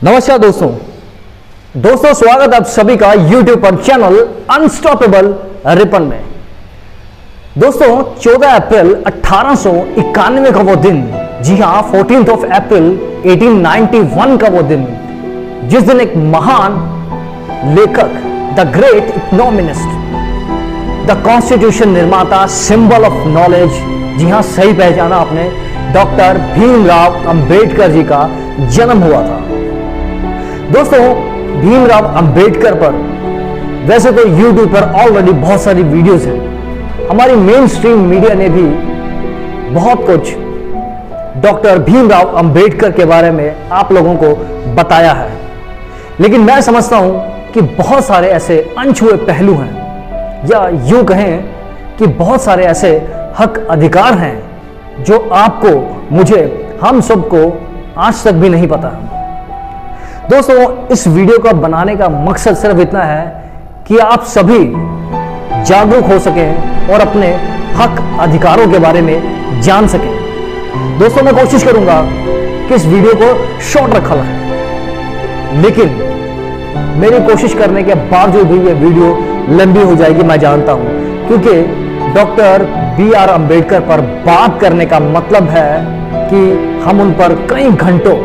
नमस्कार दोस्तों स्वागत आप सभी का YouTube पर चैनल अनस्टॉपेबल रिपन में। दोस्तों 14 अप्रैल 1891 का वो दिन, जी हाँ 14 अप्रैल 1891 का वो दिन, जिस दिन एक महान लेखक, the great economist, the constitution निर्माता, सिंबल ऑफ नॉलेज, जी हाँ सही पहचाना आपने, डॉक्टर भीमराव अंबेडकर जी का जन्म हुआ था। दोस्तों भीमराव अंबेडकर पर वैसे तो YouTube पर ऑलरेडी बहुत सारी वीडियोस हैं। हमारी मेन स्ट्रीम मीडिया ने भी बहुत कुछ डॉक्टर भीमराव अंबेडकर के बारे में आप लोगों को बताया है, लेकिन मैं समझता हूं कि बहुत सारे ऐसे अनछुए पहलू हैं, या यूं कहें कि बहुत सारे ऐसे हक अधिकार हैं जो आपको, मुझे, हम सबको आज तक भी नहीं पता। दोस्तों इस वीडियो का बनाने का मकसद सिर्फ इतना है कि आप सभी जागरूक हो सकें और अपने हक अधिकारों के बारे में जान सकें। दोस्तों मैं कोशिश करूंगा कि इस वीडियो को शॉर्ट रखा जाए, लेकिन मेरी कोशिश करने के बावजूद भी ये वीडियो लंबी हो जाएगी, मैं जानता हूं, क्योंकि डॉक्टर BR अंबेडकर पर बात करने का मतलब है कि हम उन पर कई घंटों,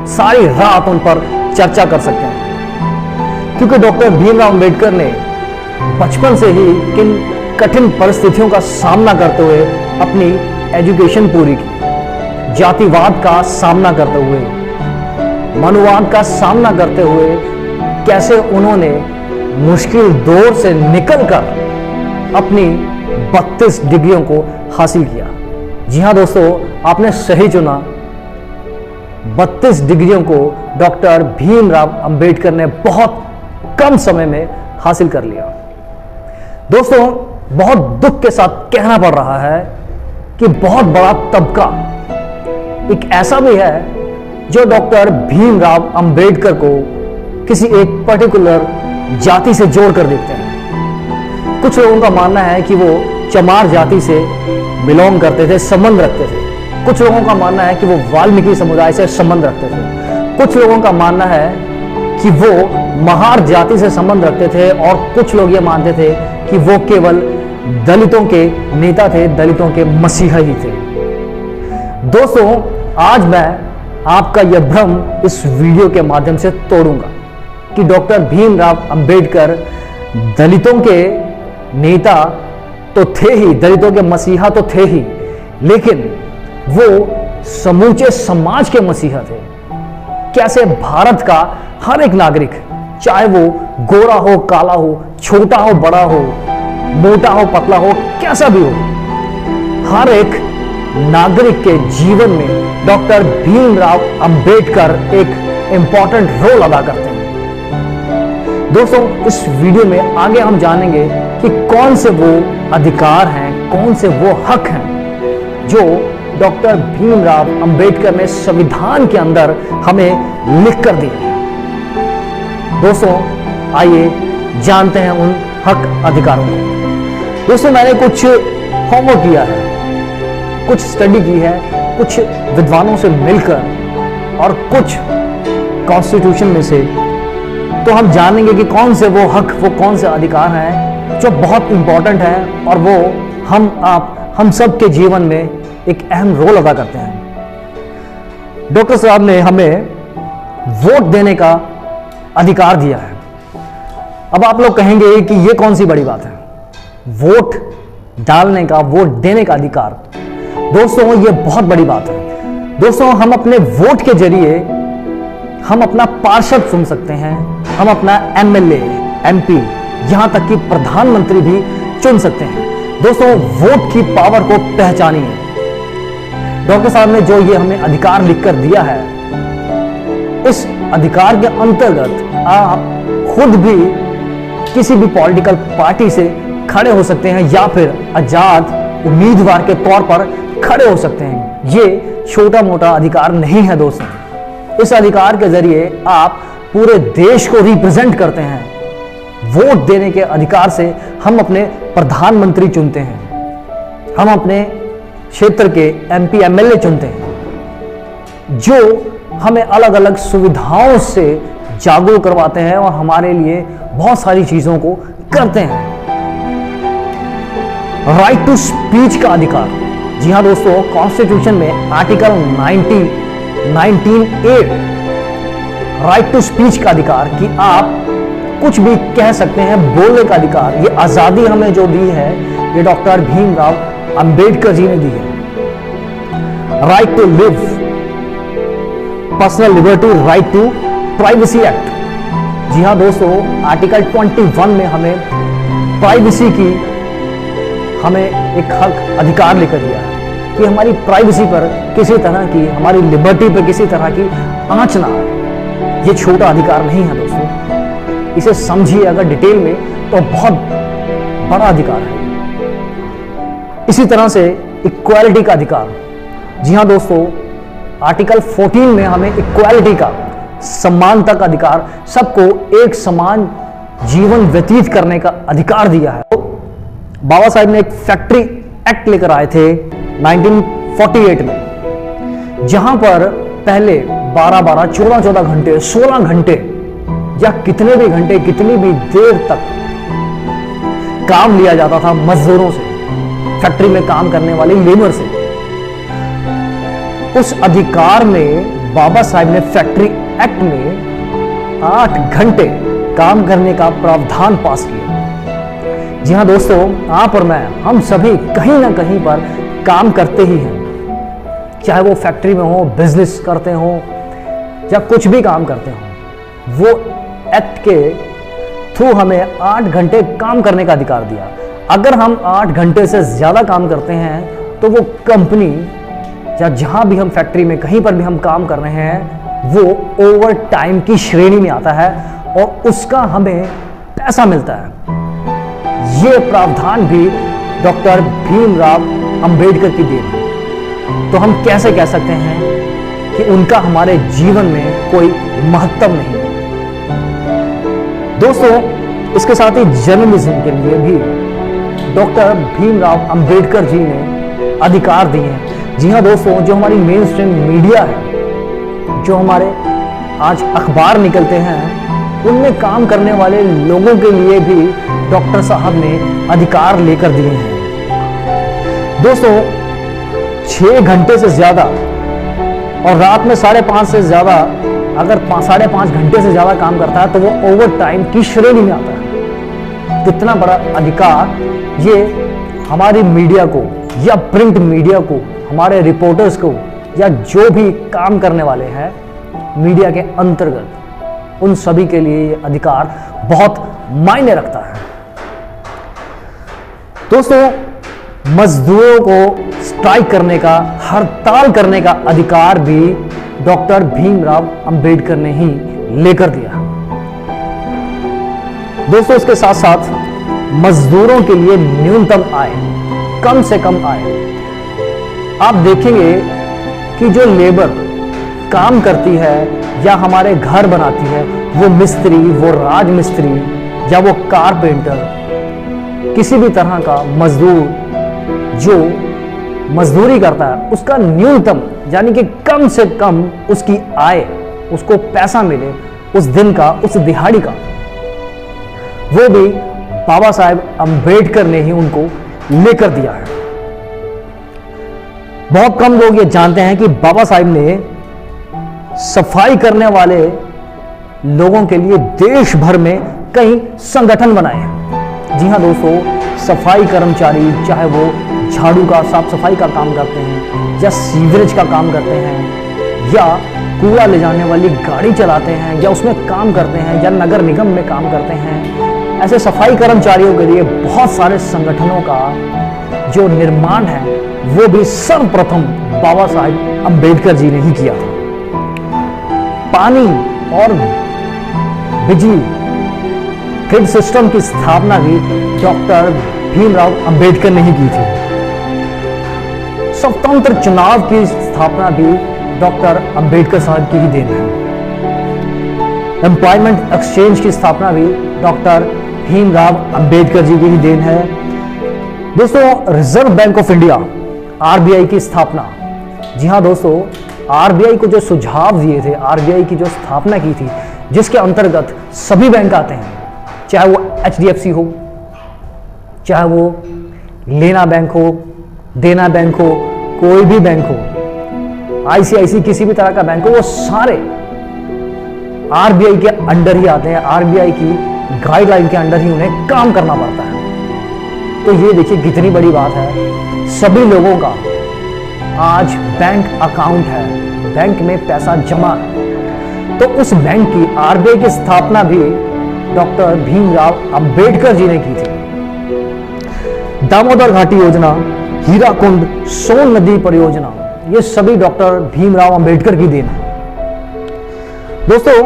सारी रात उन पर चर्चा कर सकते हैं, क्योंकि डॉक्टर भीमराव अंबेडकर ने बचपन से ही किन कठिन परिस्थितियों का सामना करते हुए अपनी एजुकेशन पूरी की, जातिवाद का सामना करते हुए, मनुवाद का सामना करते हुए कैसे उन्होंने मुश्किल दौर से निकलकर अपनी 32 डिग्रियों को हासिल किया। जी हाँ दोस्तों, आपने सही चुना, 32 डिग्रियों को डॉक्टर भीमराव अंबेडकर ने बहुत कम समय में हासिल कर लिया। दोस्तों बहुत दुख के साथ कहना पड़ रहा है कि बहुत बड़ा तबका एक ऐसा भी है जो डॉक्टर भीमराव अंबेडकर को किसी एक पर्टिकुलर जाति से जोड़कर देखते हैं। कुछ लोगों का मानना है कि वो चमार जाति से बिलोंग करते थे, संबंध रखते थे। कुछ लोगों का मानना है कि वो वाल्मीकि समुदाय से संबंध रखते थे। कुछ लोगों का मानना है कि वो महार जाति से संबंध रखते थे, और कुछ लोग ये मानते थे कि वो केवल दलितों के नेता थे, दलितों के मसीहा ही थे। दोस्तों आज मैं आपका यह भ्रम इस वीडियो के माध्यम से तोड़ूंगा कि डॉक्टर भीमराव अंबेडकर दलितों के नेता तो थे ही, दलितों के मसीहा तो थे ही, लेकिन वो समूचे समाज के मसीहा थे। कैसे भारत का हर एक नागरिक, चाहे वो गोरा हो, काला हो, छोटा हो, बड़ा हो, मोटा हो, पतला हो, कैसा भी हो, हर एक नागरिक के जीवन में डॉक्टर भीमराव अंबेडकर एक इंपॉर्टेंट रोल अदा करते हैं। दोस्तों इस वीडियो में आगे हम जानेंगे कि कौन से वो अधिकार हैं, कौन से वो हक हैं जो डॉक्टर भीमराव अंबेडकर ने संविधान के अंदर हमें लिख कर दिए। दोस्तों आइए जानते हैं उन हक अधिकारों को। दोस्तों मैंने कुछ होमवर्क किया है, कुछ स्टडी की है, कुछ विद्वानों से मिलकर और कुछ कॉन्स्टिट्यूशन में से, तो हम जानेंगे कि कौन से वो हक, वो कौन से अधिकार हैं जो बहुत इंपॉर्टेंट हैं और वो हम सब के जीवन में एक अहम रोल अदा करते हैं। डॉक्टर साहब ने हमें वोट देने का अधिकार दिया है। अब आप लोग कहेंगे कि ये कौन सी बड़ी बात है, वोट डालने का, वोट देने का अधिकार। दोस्तों ये बहुत बड़ी बात है। दोस्तों हम अपने वोट के जरिए हम अपना पार्षद चुन सकते हैं, हम अपना MLA, MP, यहां तक कि प्रधानमंत्री भी चुन सकते हैं। दोस्तों वोट की पावर को पहचानिए। डॉक्टर साहब ने जो ये हमें अधिकार लिखकर दिया है, इस अधिकार के अंतर्गत आप खुद भी किसी भी पॉलिटिकल पार्टी से खड़े हो सकते हैं या फिर आजाद उम्मीदवार के तौर पर खड़े हो सकते हैं। ये छोटा मोटा अधिकार नहीं है दोस्तों। इस अधिकार के जरिए आप पूरे देश को रिप्रेजेंट करते हैं। वोट देने के अधिकार से हम अपने प्रधानमंत्री चुनते हैं, हम अपने क्षेत्र के MP MLA चुनते हैं, जो हमें अलग अलग सुविधाओं से जागरूक करवाते हैं और हमारे लिए बहुत सारी चीजों को करते हैं। राइट टू स्पीच का अधिकार, जी हां दोस्तों, कॉन्स्टिट्यूशन में article 19(a) right to speech का अधिकार कि आप कुछ भी कह सकते हैं, बोलने का अधिकार, ये आजादी हमें जो दी है ये डॉक्टर भीमराव अंबेडकर जी ने दी है। Right to live, personal liberty, right to privacy act, जी हां दोस्तों, आर्टिकल 21 में हमें प्राइवेसी की हमें एक हक अधिकार लेकर दिया है कि हमारी प्राइवेसी पर किसी तरह की, हमारी लिबर्टी पर किसी तरह की आंच ना आए। ये छोटा अधिकार नहीं है दोस्तों, इसे समझिए अगर डिटेल में तो बहुत बड़ा अधिकार है। इसी तरह से इक्वालिटी का अधिकार, जी हां दोस्तों, आर्टिकल 14 में हमें इक्वालिटी का, समानता का अधिकार, सबको एक समान जीवन व्यतीत करने का अधिकार दिया है। तो बाबा साहब ने एक फैक्ट्री एक्ट लेकर आए थे 1948 में, जहां पर पहले 12-12, 14-14 घंटे, 16 घंटे या कितने भी घंटे, कितनी भी देर तक काम लिया जाता था मजदूरों से, फैक्ट्री में काम करने वाले लेबर से। उस अधिकार में बाबा साहब ने फैक्ट्री एक्ट में 8 घंटे काम करने का प्रावधान पास किया। जी हां दोस्तों, आप और मैं, हम सभी कहीं ना कहीं पर काम करते ही हैं, चाहे वो फैक्ट्री में हो, बिजनेस करते हो या कुछ भी काम करते हो। वो एक्ट के थ्रू हमें 8 घंटे काम करने का अधिकार दिया। अगर हम 8 घंटे से ज्यादा काम करते हैं तो वो कंपनी या जहां भी हम फैक्ट्री में कहीं पर भी हम काम कर रहे हैं वो ओवर टाइम की श्रेणी में आता है और उसका हमें पैसा मिलता है। ये प्रावधान भी डॉक्टर भीमराव अंबेडकर की देन है। तो हम कैसे कह सकते हैं कि उनका हमारे जीवन में कोई महत्व नहीं है। दोस्तों, इसके साथ ही जर्नलिज्म के लिए भी डॉक्टर भीमराव अंबेडकर जी ने अधिकार दिए हैं। जी हां दोस्तों, जो हमारी मेन स्ट्रीम मीडिया है, जो हमारे आज अखबार निकलते हैं, उनमें काम करने वाले लोगों के लिए भी डॉक्टर साहब ने अधिकार लेकर दिए हैं। दोस्तों, 6 घंटे से ज्यादा और रात में 5:30 से ज्यादा, अगर 5.5 घंटे से ज्यादा काम करता है तो वो ओवर टाइम की श्रेणी में आता है। कितना बड़ा अधिकार ये हमारी मीडिया को या प्रिंट मीडिया को, हमारे रिपोर्टर्स को या जो भी काम करने वाले हैं मीडिया के अंतर्गत, उन सभी के लिए ये अधिकार बहुत मायने रखता है। दोस्तों, मजदूरों को स्ट्राइक करने का, हड़ताल करने का अधिकार भी डॉक्टर भीमराव अंबेडकर ने ही लेकर दिया। दोस्तों, इसके साथ साथ मजदूरों के लिए न्यूनतम आय, कम से कम आय, आप देखेंगे कि जो लेबर काम करती है या हमारे घर बनाती है, वो मिस्त्री, वो राजमिस्त्री या वो कारपेंटर, किसी भी तरह का मजदूर जो मजदूरी करता है, उसका न्यूनतम यानी कि कम से कम उसकी आय, उसको पैसा मिले उस दिन का, उस दिहाड़ी का, वो भी बाबा साहेब अंबेडकर ने ही उनको लेकर दिया है। बहुत कम लोग ये जानते हैं कि बाबा साहेब ने सफाई करने वाले लोगों के लिए देश भर में कई संगठन बनाए हैं। जी हां दोस्तों, सफाई कर्मचारी, चाहे वो झाड़ू का, साफ सफाई का काम करते हैं या सीवरेज का काम करते हैं या कूड़ा ले जाने वाली गाड़ी चलाते हैं या उसमें काम करते हैं या नगर निगम में काम करते हैं, ऐसे सफाई कर्मचारियों के लिए बहुत सारे संगठनों का जो निर्माण है वो भी सर्वप्रथम बाबा साहेब अंबेडकर जी ने ही किया था। पानी और बिजली ग्रिड सिस्टम की स्थापना भी डॉक्टर भीमराव अंबेडकर ने ही की थी। स्वतंत्र चुनाव की स्थापना भी डॉक्टर अंबेडकर साहब की ही देन है। एम्प्लॉयमेंट एक्सचेंज की स्थापना भी डॉक्टर भीमराव अंबेडकर जी की ही देन है। दोस्तों, reserve bank of India, RBI की स्थापना, जी हां दोस्तों, आरबीआई को जो सुझाव दिए थे, आरबीआई की जो स्थापना की थी, जिसके अंतर्गत सभी बैंक आते हैं, चाहे वो एचडीएफसी हो, चाहे वो लेना बैंक हो, देना बैंक हो, कोई भी बैंक हो, आईसीआईसी किसी भी तरह का बैंक हो, वो सारे आरबीआई के अंडर ही आते हैं। आरबीआई की गाइडलाइन के अंडर ही उन्हें काम करना पड़ता है। तो ये देखिए कितनी बड़ी बात है, सभी लोगों का आज बैंक अकाउंट है, बैंक में पैसा जमा है। तो उस बैंक की, आरबीआई की स्थापना भी डॉक्टर भीमराव अंबेडकर जी ने की थी। दामोदर घाटी योजना, हीराकुंड सोन नदी परियोजना, ये सभी डॉक्टर भीमराव अंबेडकर की देन है। दोस्तों,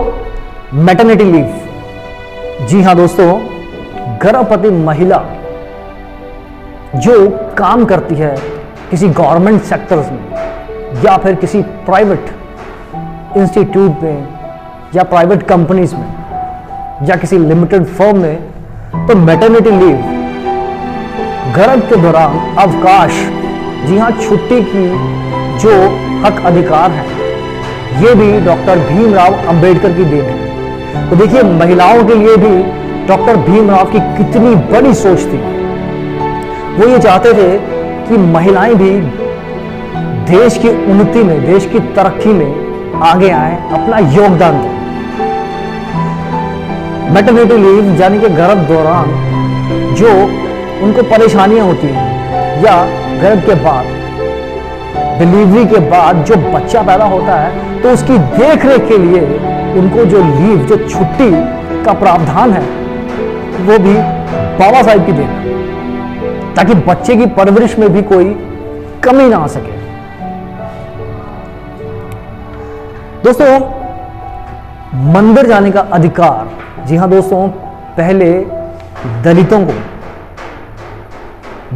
मैटरनिटी लीव, जी हां दोस्तों, गर्भवती महिला जो काम करती है किसी गवर्नमेंट सेक्टर्स में या फिर किसी प्राइवेट इंस्टीट्यूट में या प्राइवेट कंपनीज में या किसी लिमिटेड फर्म में, तो मैटरनिटी लीव गर्भ के दौरान अवकाश, जी हां, छुट्टी की जो हक अधिकार है, ये भी डॉक्टर भीमराव अंबेडकर की देन है। तो देखिए महिलाओं के लिए भी डॉक्टर भीमराव की कितनी बड़ी सोच थी। वो ये चाहते थे कि महिलाएं भी देश की उन्नति में, देश की तरक्की में आगे आए, अपना योगदान दें। मैटरनिटी लीव यानी कि गर्भ दौरान जो उनको परेशानियां होती हैं या गर्भ के बाद, डिलीवरी के बाद जो बच्चा पैदा होता है, तो उसकी देखरेख के लिए उनको जो लीव, जो छुट्टी का प्रावधान है, वो भी बाबा साहब की देन है, ताकि बच्चे की परवरिश में भी कोई कमी ना आ सके। दोस्तों, मंदिर जाने का अधिकार, जी हां दोस्तों, पहले दलितों को,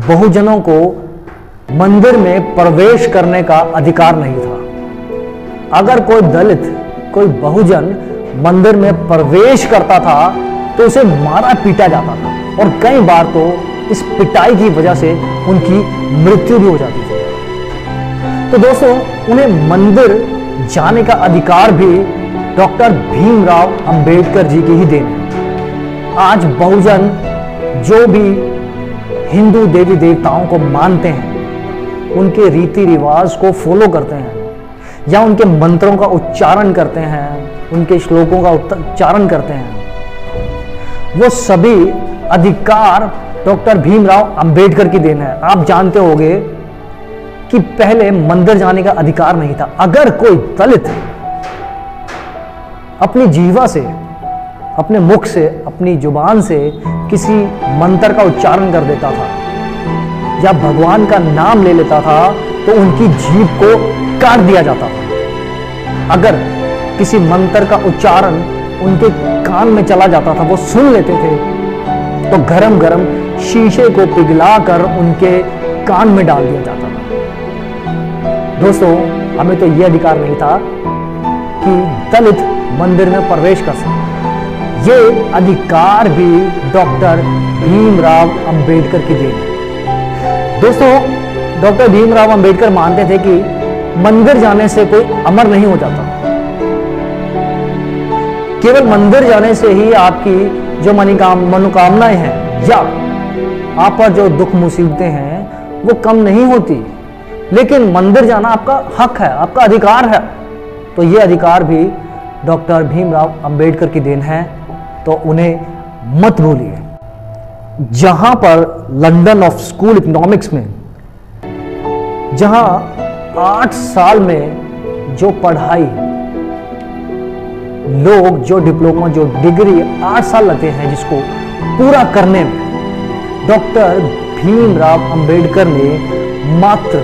बहुजनों को मंदिर में प्रवेश करने का अधिकार नहीं था। अगर कोई दलित, कोई बहुजन मंदिर में प्रवेश करता था तो उसे मारा पीटा जाता था, और कई बार तो इस पिटाई की वजह से उनकी मृत्यु भी हो जाती थी। तो दोस्तों, उन्हें मंदिर जाने का अधिकार भी डॉक्टर भीमराव अंबेडकर जी की ही देन है। आज बहुजन जो भी हिंदू देवी देवताओं को मानते हैं, उनके रीति रिवाज को फॉलो करते हैं या उनके मंत्रों का उच्चारण करते हैं, उनके श्लोकों का उच्चारण करते हैं, वो सभी अधिकार डॉक्टर भीमराव अंबेडकर की देन है। आप जानते होंगे कि पहले मंदिर जाने का अधिकार नहीं था। अगर कोई दलित अपनी जीवा से, अपने मुख से, अपनी जुबान से किसी मंत्र का उच्चारण कर देता था या भगवान का नाम ले लेता था, तो उनकी जीभ को काट दिया जाता था। अगर किसी मंत्र का उच्चारण उनके कान में चला जाता था, वो सुन लेते थे, तो गरम गरम शीशे को पिघलाकर उनके कान में डाल दिया जाता था। दोस्तों, हमें तो यह अधिकार नहीं था कि दलित मंदिर में प्रवेश कर सके। ये अधिकार भी डॉक्टर भीमराव अंबेडकर की देन है। दोस्तों, डॉक्टर भीमराव अंबेडकर मानते थे कि मंदिर जाने से कोई अमर नहीं हो जाता। केवल मंदिर जाने से ही आपकी जो मनोकामनाएं हैं या आप पर जो दुख मुसीबतें हैं वो कम नहीं होती, लेकिन मंदिर जाना आपका हक है, आपका अधिकार है। तो ये अधिकार भी डॉक्टर भीमराव अंबेडकर की देन है, तो उन्हें मत भूलिए। जहां पर लंदन ऑफ स्कूल इकोनॉमिक्स में, जहां 8 साल में जो पढ़ाई, लोग जो डिप्लोमा, जो डिग्री 8 साल लगते हैं जिसको पूरा करने में, डॉक्टर भीमराव अंबेडकर ने मात्र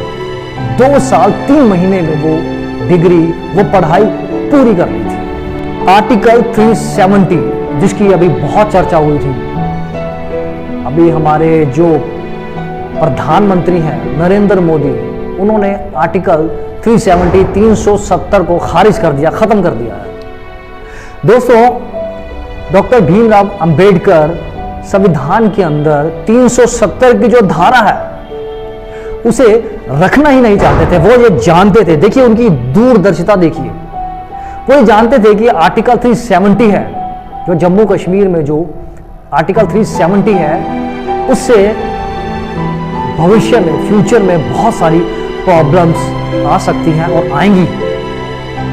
2 साल 3 महीने में वो डिग्री, वो पढ़ाई पूरी कर ली थी। आर्टिकल 370, जिसकी अभी बहुत चर्चा हुई थी, अभी हमारे जो प्रधानमंत्री हैं नरेंद्र मोदी, उन्होंने आर्टिकल 370 को खारिज कर दिया, खत्म कर दिया है। दोस्तों, डॉक्टर भीमराव अंबेडकर संविधान के अंदर 370 की जो धारा है, उसे रखना ही नहीं चाहते थे। वो ये जानते थे, देखिए उनकी दूरदर्शिता देखिए, वो ये जानते थे कि आर्टिकल 370 है, जो जम्मू कश्मीर में जो आर्टिकल 370 है, उससे भविष्य में, फ्यूचर में बहुत सारी प्रॉब्लम्स आ सकती हैं और आएंगी।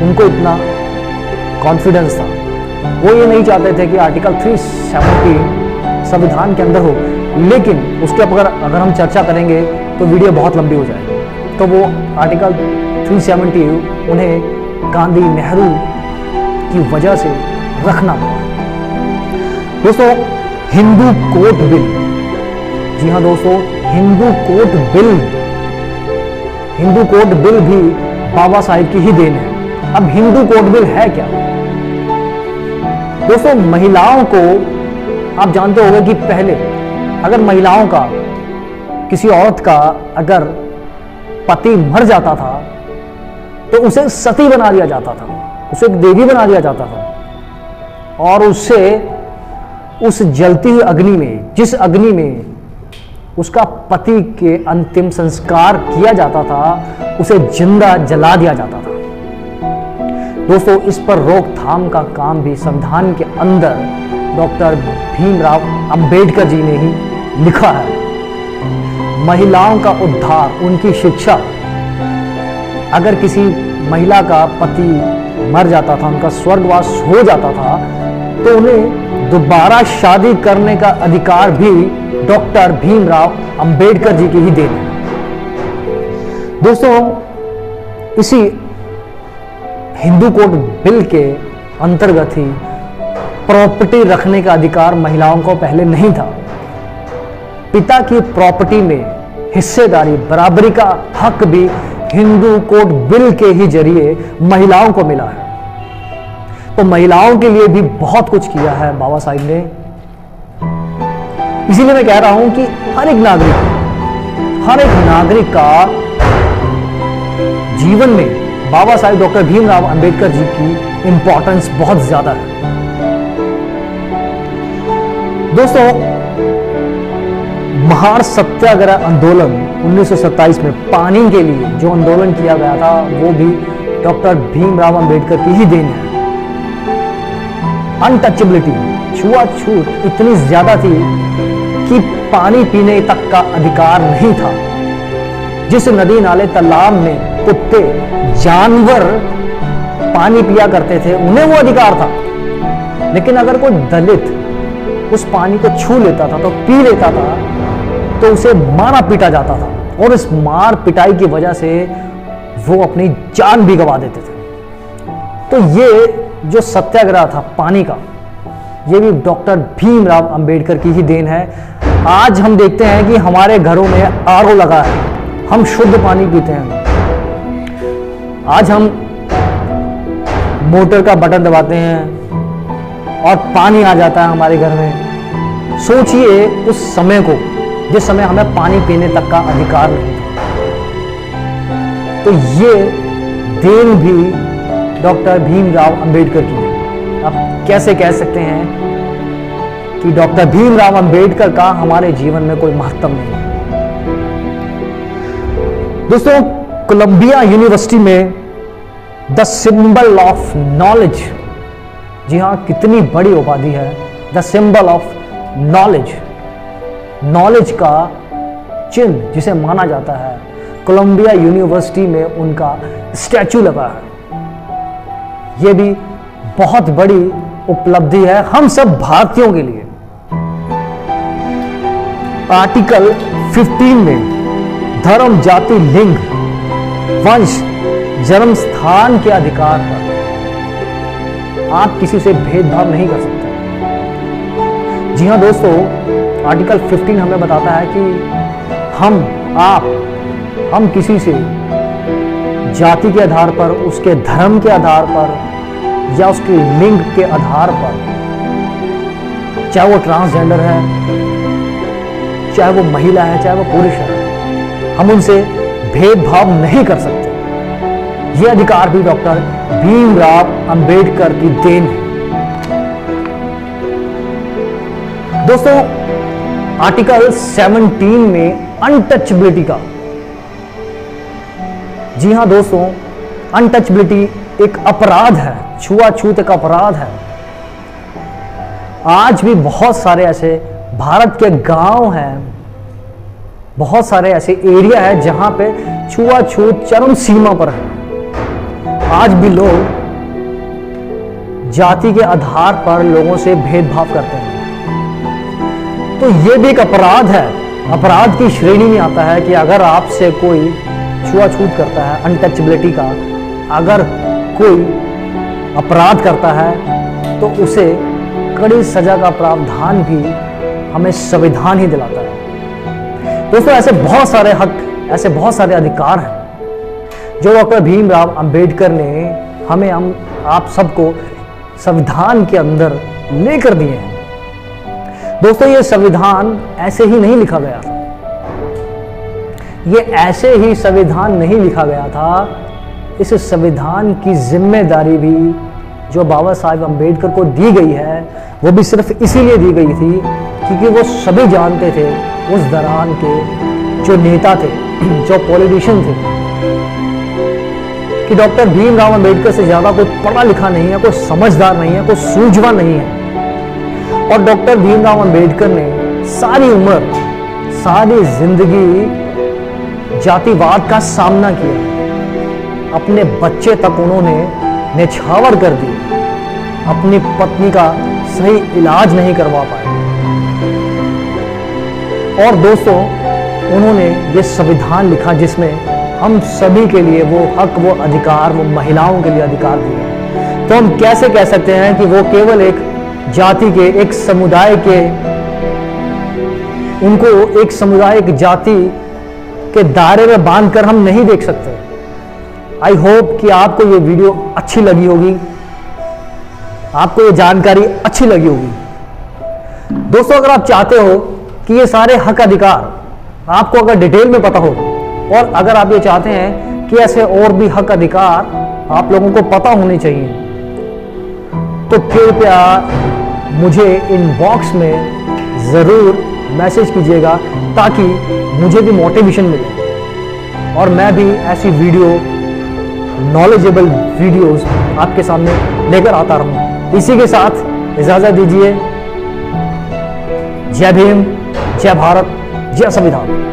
उनको इतना कॉन्फिडेंस था। वो ये नहीं चाहते थे कि आर्टिकल 370 संविधान के अंदर हो, लेकिन उसके अगर हम चर्चा करेंगे तो वीडियो बहुत लंबी हो जाएगी। तो वो आर्टिकल 370 उन्हें गांधी नेहरू की वजह से रखना पड़ा। दोस्तों, हिंदू कोर्ट बिल, जी हाँ दोस्तों, हिंदू कोर्ट बिल भी बाबा साहिब की ही देन है। अब हिंदू कोर्ट बिल है क्या दोस्तों? महिलाओं को आप जानते होंगे कि पहले अगर महिलाओं का, किसी औरत का अगर पति मर जाता था तो उसे सती बना दिया जाता था, उसे एक देवी बना दिया जाता था, और उससे उस जलती हुई अग्नि में, जिस अग्नि में उसका पति के अंतिम संस्कार किया जाता था, उसे जिंदा जला दिया जाता था। दोस्तों, इस पर रोकथाम का काम भी संविधान के अंदर डॉक्टर भीमराव अंबेडकर जी ने ही लिखा है। महिलाओं का उद्धार, उनकी शिक्षा। अगर किसी महिला का पति मर जाता था, उनका स्वर्गवास हो जाता था, तो उन्हें दोबारा शादी करने का अधिकार भी डॉक्टर भीमराव अंबेडकर जी की ही देन है। दोस्तों, इसी हिंदू कोड बिल के अंतर्गत ही प्रॉपर्टी रखने का अधिकार महिलाओं को पहले नहीं था। पिता की प्रॉपर्टी में हिस्सेदारी, बराबरी का हक भी हिंदू कोड बिल के ही जरिए महिलाओं को मिला है। तो महिलाओं के लिए भी बहुत कुछ किया है बाबा साहिब ने। इसीलिए मैं कह रहा हूं कि हर एक नागरिक का जीवन में बाबा साहिब डॉक्टर भीमराव अंबेडकर जी की इंपॉर्टेंस बहुत ज्यादा है। दोस्तों, महार सत्याग्रह आंदोलन 1927 में पानी के लिए जो आंदोलन किया गया था, वो भी डॉक्टर भीमराव अंबेडकर की ही देन है। अनटचेबिलिटी, छुआछूत इतनी ज्यादा थी कि पानी पीने तक का अधिकार नहीं था। जिस नदी नाले तालाब में कुत्ते, जानवर पानी पिया करते थे, उन्हें वो अधिकार था। लेकिन अगर कोई दलित उस पानी को छू लेता था, तो पी लेता था, तो उसे मारा पीटा जाता था, और इस मार पिटाई की वजह से वो अपनी जान भी गंवा देते थे। तो ये जो सत्याग्रह था पानी का, ये भी डॉक्टर भीमराव अंबेडकर की ही देन है। आज हम देखते हैं कि हमारे घरों में आरओ लगा है, हम शुद्ध पानी पीते हैं। आज हम मोटर का बटन दबाते हैं और पानी आ जाता है हमारे घर में। सोचिए उस समय को, जिस समय हमें पानी पीने तक का अधिकार नहीं था। तो ये देन भी डॉक्टर भीमराव अंबेडकर की है। आप कैसे कह सकते हैं कि डॉक्टर भीमराव अंबेडकर का हमारे जीवन में कोई महत्व नहीं है? दोस्तों, कोलंबिया यूनिवर्सिटी में द सिंबल ऑफ नॉलेज, जी हां, कितनी बड़ी उपाधि है, the symbol of knowledge, knowledge का चिन्ह जिसे माना जाता है, कोलंबिया यूनिवर्सिटी में उनका स्टैचू लगा है। यह भी बहुत बड़ी उपलब्धि है हम सब भारतीयों के लिए। आर्टिकल 15 में धर्म, जाति, लिंग, वंश, जन्म स्थान के अधिकार पर आप किसी से भेदभाव नहीं कर सकते। जी हां दोस्तों, आर्टिकल 15 हमें बताता है कि हम किसी से जाति के आधार पर, उसके धर्म के आधार पर या उसके लिंग के आधार पर, चाहे वो ट्रांसजेंडर है, चाहे वो महिला है, चाहे वो पुरुष है, हम उनसे भेदभाव नहीं कर सकते। यह अधिकार भी डॉक्टर भीमराव अंबेडकर की देन है। दोस्तों, आर्टिकल 17 में अनटचेबिलिटी का जी हाँ दोस्तों, अनटचबिलिटी एक अपराध है, छुआछूत एक अपराध है। आज भी बहुत सारे ऐसे भारत के गांव हैं, बहुत सारे ऐसे एरिया है जहां पे छुआछूत चरम सीमा पर है। आज भी लोग जाति के आधार पर लोगों से भेदभाव करते हैं। तो ये भी एक अपराध है, अपराध की श्रेणी में आता है कि अगर आपसे कोई छुआछूत करता है, अनटचबिलिटी का अगर कोई अपराध करता है तो उसे कड़ी सजा का प्रावधान भी हमें संविधान ही दिलाता है। दोस्तों, ऐसे बहुत सारे हक, ऐसे बहुत सारे अधिकार हैं जो डॉक्टर भीमराव अंबेडकर ने हमें, हम आप सबको संविधान के अंदर लेकर दिए हैं। दोस्तों, ये संविधान ऐसे ही नहीं लिखा गया था, ये ऐसे ही संविधान नहीं लिखा गया था। इस संविधान की जिम्मेदारी भी जो बाबा साहेब अंबेडकर को दी गई है वो भी सिर्फ इसीलिए दी गई थी क्योंकि वो सभी जानते थे, उस दौरान के जो नेता थे, जो पॉलिटिशियन थे, कि डॉक्टर भीमराव अंबेडकर से ज्यादा कोई पढ़ा लिखा नहीं है, कोई समझदार नहीं है, कोई सूझवान नहीं है। और डॉक्टर भीमराव अंबेडकर ने सारी उम्र, सारी जिंदगी जातिवाद का सामना किया। अपने बच्चे तक उन्होंने निछावर कर दी, अपनी पत्नी का सही इलाज नहीं करवा पाए। और दोस्तों, उन्होंने ये संविधान लिखा जिसमें हम सभी के लिए वो हक, वो अधिकार, वो महिलाओं के लिए अधिकार दिए। तो हम कैसे कह सकते हैं कि वो केवल एक जाति के, एक समुदाय के, उनको एक समुदाय, एक जाति के दायरे में बांधकर हम नहीं देख सकते। आई होप कि आपको ये वीडियो अच्छी लगी होगी, आपको ये जानकारी अच्छी लगी होगी। दोस्तों, अगर आप चाहते हो कि ये सारे हक अधिकार आपको अगर डिटेल में पता हो, और अगर आप ये चाहते हैं कि ऐसे और भी हक अधिकार आप लोगों को पता होने चाहिए, तो कृपया मुझे इनबॉक्स में जरूर मैसेज कीजिएगा ताकि मुझे भी मोटिवेशन मिले और मैं भी ऐसी वीडियो, नॉलेजेबल वीडियोस आपके सामने लेकर आता रहूं। इसी के साथ इजाजत दीजिए। जय भीम, जय भारत, जय संविधान।